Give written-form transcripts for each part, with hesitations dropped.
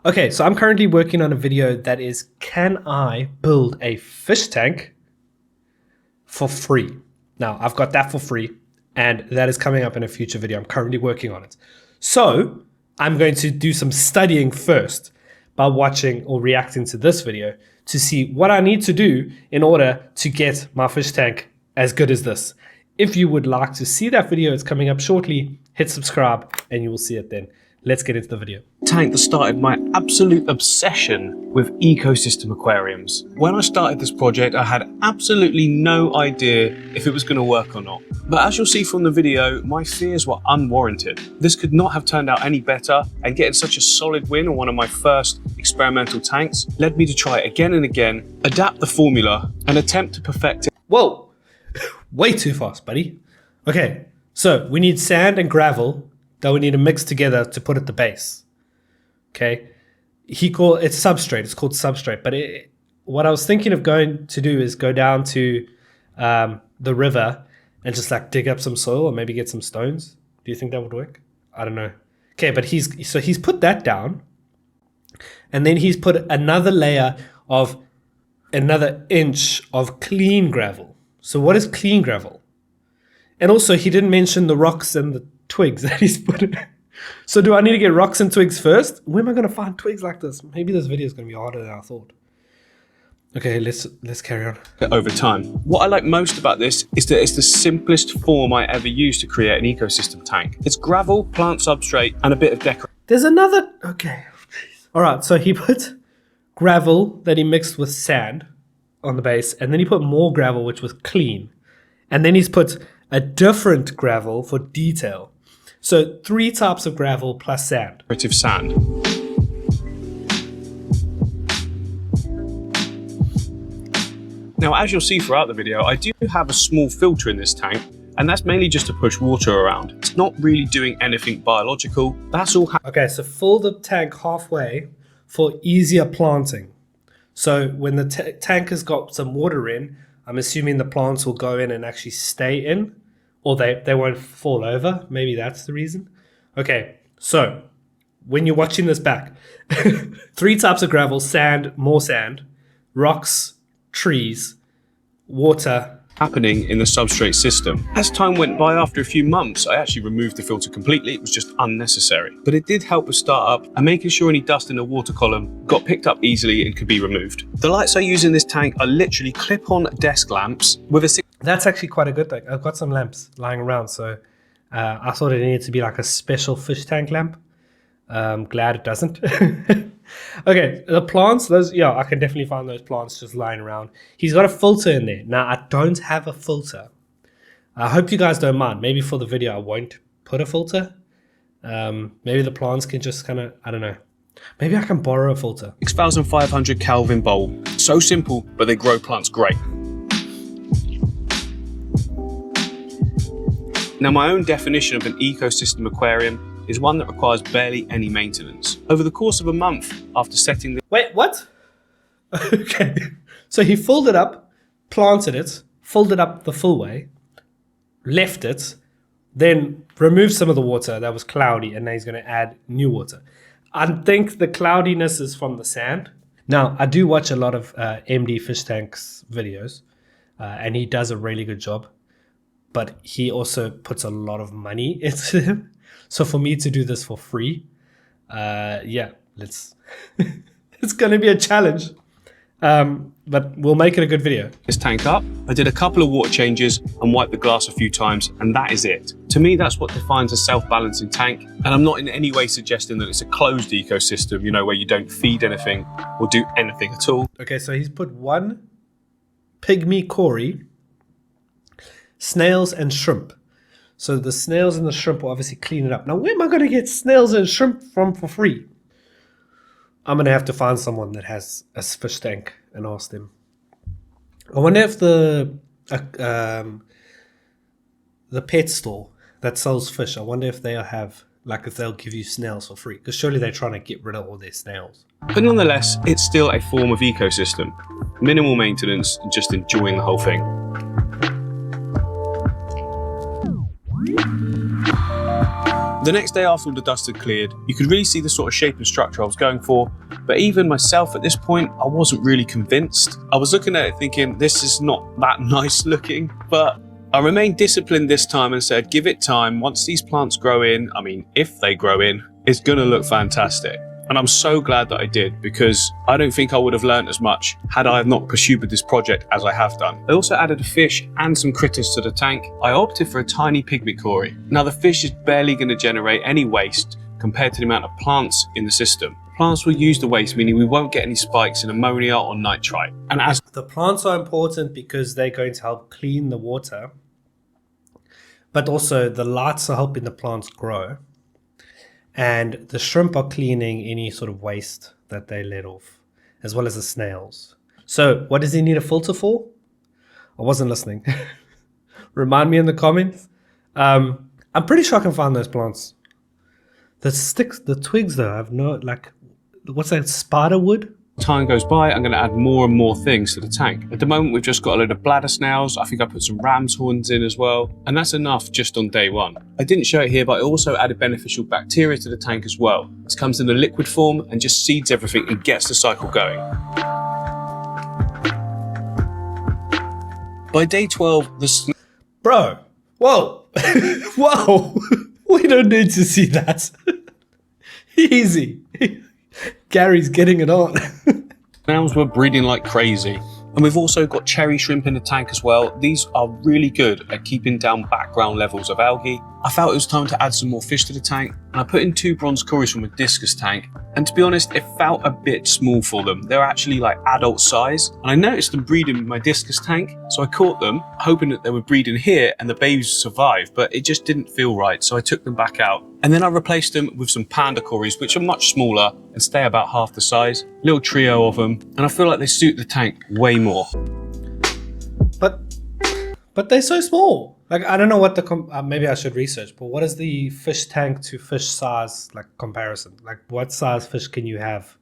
Okay, so I'm currently working on a video that is, can I build a fish tank for free? Now, I've got that for free, and that is coming up in a future video. I'm currently working on it. So I'm going to do some studying first by watching or reacting to this video to see what I need to do in order to get my fish tank as good as this. If you would like to see that video, it's coming up shortly. Hit subscribe and you will see it then. Let's get into the video. Tank that started my absolute obsession with ecosystem aquariums. When I started this project, I had absolutely no idea if it was going to work or not. But as you'll see from the video, my fears were unwarranted. This could not have turned out any better, and getting such a solid win on one of my first experimental tanks led me to try it again and again, adapt the formula, and attempt to perfect it. Whoa, way too fast, buddy. Okay, so we need sand and gravel that we need to mix together to put at the base. Okay, it's substrate. It's called substrate. But what I was thinking of going to do is go down to the river and just like dig up some soil or maybe get some stones. Do you think that would work? I don't know. Okay, but he's put that down, and then he's put another layer of another inch of clean gravel. So what is clean gravel? And also he didn't mention the rocks and the twigs that he's put in. So do I need to get rocks and twigs first? Where am I going to find twigs like this? Maybe this video is going to be harder than I thought. Okay, let's carry on. Over time. What I like most about this is that it's the simplest form I ever used to create an ecosystem tank. It's gravel, plant substrate, and a bit of decoration. There's another, okay. All right, so he put gravel that he mixed with sand on the base, and then he put more gravel, which was clean. And then he's put a different gravel for detail. So 3 types of gravel plus sand. Sand. Now, as you'll see throughout the video, I do have a small filter in this tank, and that's mainly just to push water around. It's not really doing anything biological. That's all. Okay, so fill the tank halfway for easier planting. So when the tank has got some water in, I'm assuming the plants will go in and actually stay in, or they won't fall over. Maybe that's the reason. Okay, so when you're watching this back, 3 types of gravel: sand, more sand, rocks, trees, water. Happening in the substrate system. As time went by, after a few months, I actually removed the filter completely. It was just unnecessary. But it did help with startup and making sure any dust in the water column got picked up easily and could be removed. The lights I use in this tank are literally clip-on desk lamps with a... That's actually quite a good thing. I've got some lamps lying around, so I thought it needed to be like a special fish tank lamp. I'm glad it doesn't. Okay, the plants, those, yeah, I can definitely find those plants just lying around. He's got a filter in there. Now, I don't have a filter. I hope you guys don't mind. Maybe for the video, I won't put a filter. Maybe the plants can just kind of, I don't know. Maybe I can borrow a filter. 6,500 Kelvin bulb. So simple, but they grow plants great. Now, my own definition of an ecosystem aquarium is one that requires barely any maintenance. Over the course of a month after setting the... Wait, what? Okay. So he filled it up, planted it, filled it up the full way, left it, then removed some of the water that was cloudy, and now he's going to add new water. I think the cloudiness is from the sand. Now, I do watch a lot of MD Fish Tanks videos, and he does a really good job, but he also puts a lot of money into them. So for me to do this for free, yeah, it's going to be a challenge, but we'll make it a good video. This tank up, I did a couple of water changes and wiped the glass a few times, and that is it. To me, that's what defines a self-balancing tank, and I'm not in any way suggesting that it's a closed ecosystem, you know, where you don't feed anything or do anything at all. Okay, so he's put 1 pygmy cory, snails and shrimp. So the snails and the shrimp will obviously clean it up. Now, where am I going to get snails and shrimp from for free? I'm going to have to find someone that has a fish tank and ask them. I wonder if the pet store that sells fish, I wonder if they'll have, like, if they'll give you snails for free. Because surely they're trying to get rid of all their snails. But nonetheless, it's still a form of ecosystem. Minimal maintenance and just enjoying the whole thing. The next day after all the dust had cleared, you could really see the sort of shape and structure I was going for, but even myself at this point, I wasn't really convinced. I was looking at it thinking, this is not that nice looking, but I remained disciplined this time and said, give it time. Once these plants grow in, I mean, if they grow in, it's gonna look fantastic. And I'm so glad that I did, because I don't think I would have learned as much had I not pursued with this project as I have done. I also added a fish and some critters to the tank. I opted for a tiny pygmy cory. Now the fish is barely going to generate any waste compared to the amount of plants in the system. Plants will use the waste, meaning we won't get any spikes in ammonia or nitrite. And as the plants are important because they're going to help clean the water, but also the lights are helping the plants grow. And the shrimp are cleaning any sort of waste that they let off, as well as the snails. So what does he need a filter for? I wasn't listening. Remind me in the comments. I'm pretty sure I can find those plants. The sticks, the twigs though, I've no, like, what's that, spider wood? time goes by, I'm going to add more and more things to the tank. At the moment, we've just got a load of bladder snails. I think I put some ram's horns in as well. And that's enough just on day one. I didn't show it here, but I also added beneficial bacteria to the tank as well. This comes in a liquid form and just seeds everything and gets the cycle going. By day 12, the Bro, whoa, whoa, we don't need to see that. Easy. Gary's getting it on. snails were breeding like crazy. And we've also got cherry shrimp in the tank as well. These are really good at keeping down background levels of algae. I felt it was time to add some more fish to the tank, and I put in 2 bronze cories from a discus tank. And to be honest, it felt a bit small for them. They're actually like adult size. And I noticed them breeding in my discus tank, so I caught them, hoping that they would breed in here and the babies would survive, but it just didn't feel right, so I took them back out. And then I replaced them with some panda cories, which are much smaller and stay about half the size. Little trio of them, and I feel like they suit the tank way more. But they're so small. Like, I don't know what the maybe I should research, but what is the fish tank to fish size like comparison? Like, what size fish can you have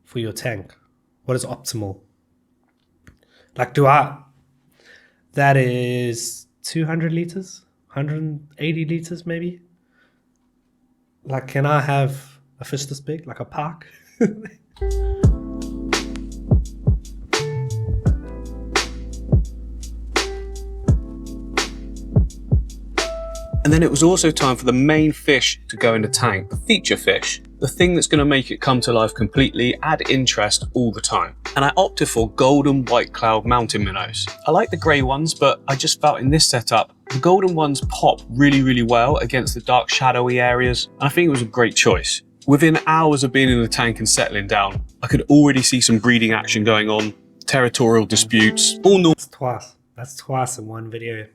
for your tank? What is optimal? Like, that is 200 liters, 180 liters maybe. Like, can I have a fish this big, like a park? And then it was also time for the main fish to go in the tank, the feature fish, the thing that's going to make it come to life completely, add interest all the time. And I opted for golden white cloud mountain minnows. I like the grey ones, but I just felt in this setup, the golden ones pop really, really well against the dark shadowy areas. And I think it was a great choice. Within hours of being in the tank and settling down, I could already see some breeding action going on, territorial disputes, all normal. That's twice in one video.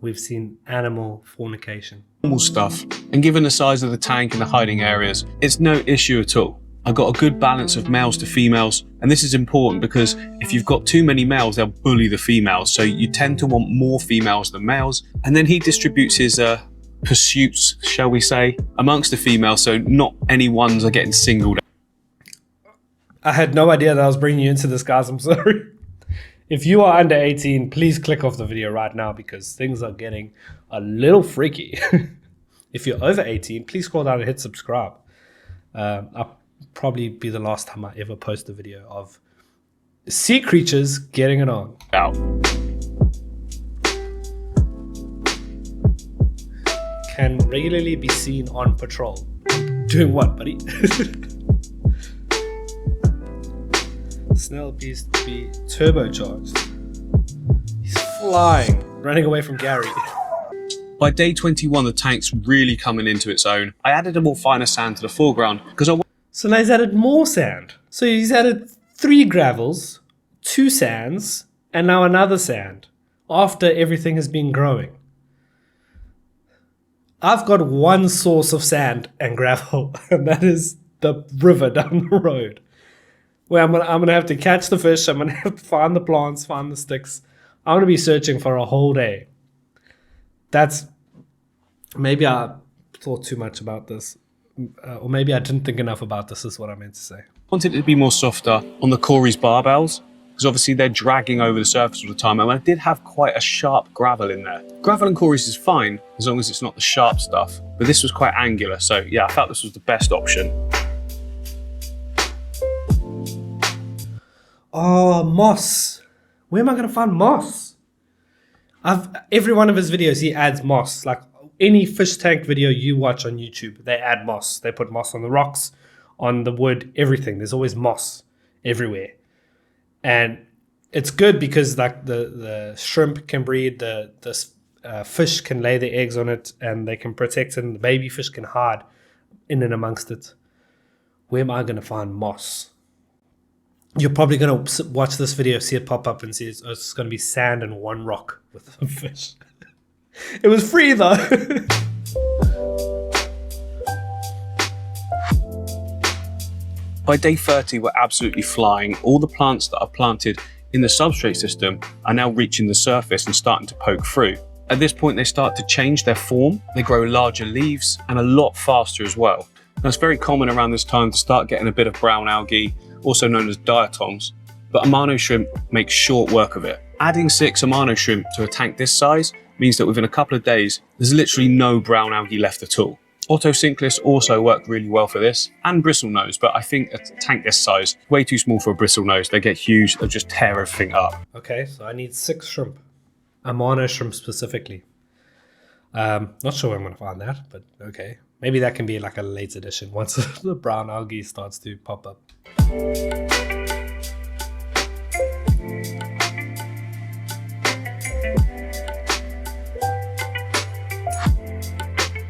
We've seen animal fornication. Normal stuff. And given the size of the tank and the hiding areas, it's no issue at all. I got a good balance of males to females, and this is important because if you've got too many males, they'll bully the females. So you tend to want more females than males. And then he distributes his pursuits, shall we say, amongst the females, so not any ones are getting singled out. I had no idea that I was bringing you into this, guys. I'm sorry. If you are under 18, please click off the video right now because things are getting a little freaky. If you're over 18, please scroll down and hit subscribe. I'll probably be the last time I ever post a video of sea creatures getting it on. Out. Can regularly be seen on patrol. Doing what, buddy? Snail appears to be turbocharged. He's flying, running away from Gary. By day 21, the tank's really coming into its own. I added a more finer sand to the foreground because So now he's added more sand. So he's added 3 gravels, 2 sands, and now another sand after everything has been growing. I've got one source of sand and gravel, and that is the river down the road. Where I'm gonna have to catch the fish, I'm gonna have to find the plants, find the sticks. I'm gonna be searching for a whole day. Maybe I thought too much about this. Or maybe I didn't think enough about this is what I meant to say. wanted it to be more softer on the cories barbels. because obviously they're dragging over the surface all the time, and I did have quite a sharp gravel in there. Gravel and cories is fine as long as it's not the sharp stuff, but this was quite angular, so yeah, I felt this was the best option. Oh, moss. Where am I going to find moss? Every one of his videos, he adds moss. Like any fish tank video you watch on YouTube, they add moss. They put moss on the rocks, on the wood, everything. There's always moss everywhere. And it's good because like the shrimp can breed, the fish can lay their eggs on it, and they can protect it, and the baby fish can hide in and amongst it. Where am I going to find moss? You're probably going to watch this video, see it pop up, and see it's going to be sand and one rock with a fish. It was free though. By day 30, we're absolutely flying. All the plants that are planted in the substrate system are now reaching the surface and starting to poke through. At this point, they start to change their form. They grow larger leaves and a lot faster as well. Now, it's very common around this time to start getting a bit of brown algae, also known as diatoms, but Amano shrimp makes short work of it. Adding 6 Amano shrimp to a tank this size means that within a couple of days, there's literally no brown algae left at all. Otocinclus also worked really well for this, and bristlenose, but I think a tank this size, way too small for a bristlenose. They get huge, they'll just tear everything up. Okay, so I need 6 shrimp. Amano shrimp specifically. Not sure where I'm going to find that, but okay. Maybe that can be like a late edition once the brown algae starts to pop up.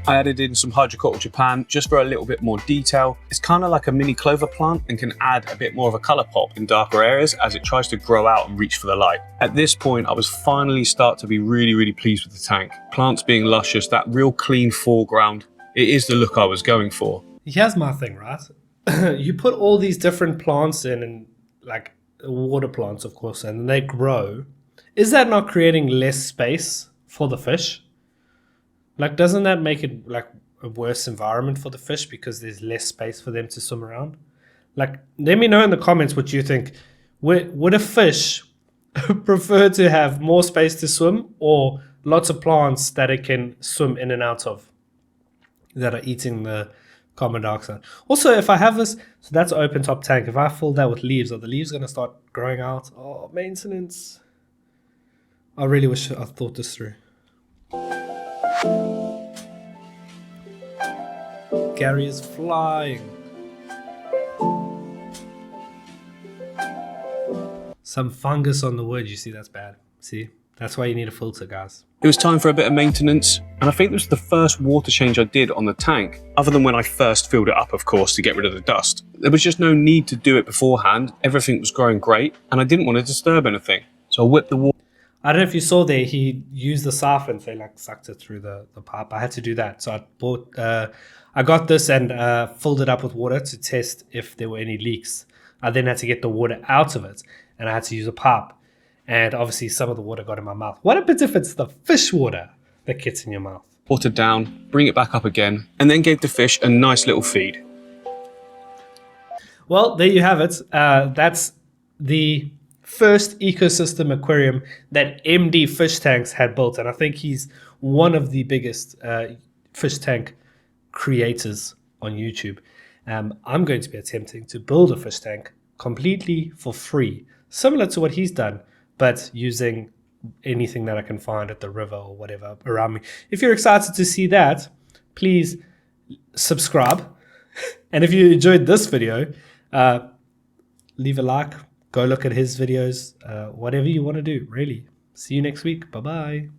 I added in some Hydrocotyl Japan just for a little bit more detail. It's kind of like a mini clover plant and can add a bit more of a color pop in darker areas as it tries to grow out and reach for the light. At this point, I was finally start to be really pleased with the tank. Plants being luscious, that real clean foreground. It is the look I was going for. Here's my thing, right? You put all these different plants in, and like water plants, of course, and they grow. Is that not creating less space for the fish? Like, doesn't that make it like a worse environment for the fish because there's less space for them to swim around? Like, let me know in the comments what you think. Would a fish prefer to have more space to swim, or lots of plants that it can swim in and out of that are eating the carbon dioxide? Also, if I have this, so that's an open top tank. If I fill that with leaves, are the leaves going to start growing out? Oh, maintenance. I really wish I thought this through. Gary is flying. Some fungus on the wood. You see, that's bad. See, that's why you need a filter, guys. It was time for a bit of maintenance, and I think this was the first water change I did on the tank, other than when I first filled it up, of course, to get rid of the dust. There was just no need to do it beforehand. Everything was growing great, and I didn't want to disturb anything. So I whipped the water. I don't know if you saw there, he used the siphon, so he like sucked it through the pipe. I had to do that. So I got this and filled it up with water to test if there were any leaks. I then had to get the water out of it, and I had to use a pipe. And obviously some of the water got in my mouth. What happens if it's the fish water that gets in your mouth? Water down, bring it back up again, and then gave the fish a nice little feed. Well, there you have it. That's the first ecosystem aquarium that MD Fish Tanks had built, and I think he's one of the biggest fish tank creators on YouTube. I'm going to be attempting to build a fish tank completely for free, similar to what he's done, but using anything that I can find at the river or whatever around me. If you're excited to see that, please subscribe. And if you enjoyed this video, leave a like. Go look at his videos, whatever you want to do, really. See you next week. Bye-bye.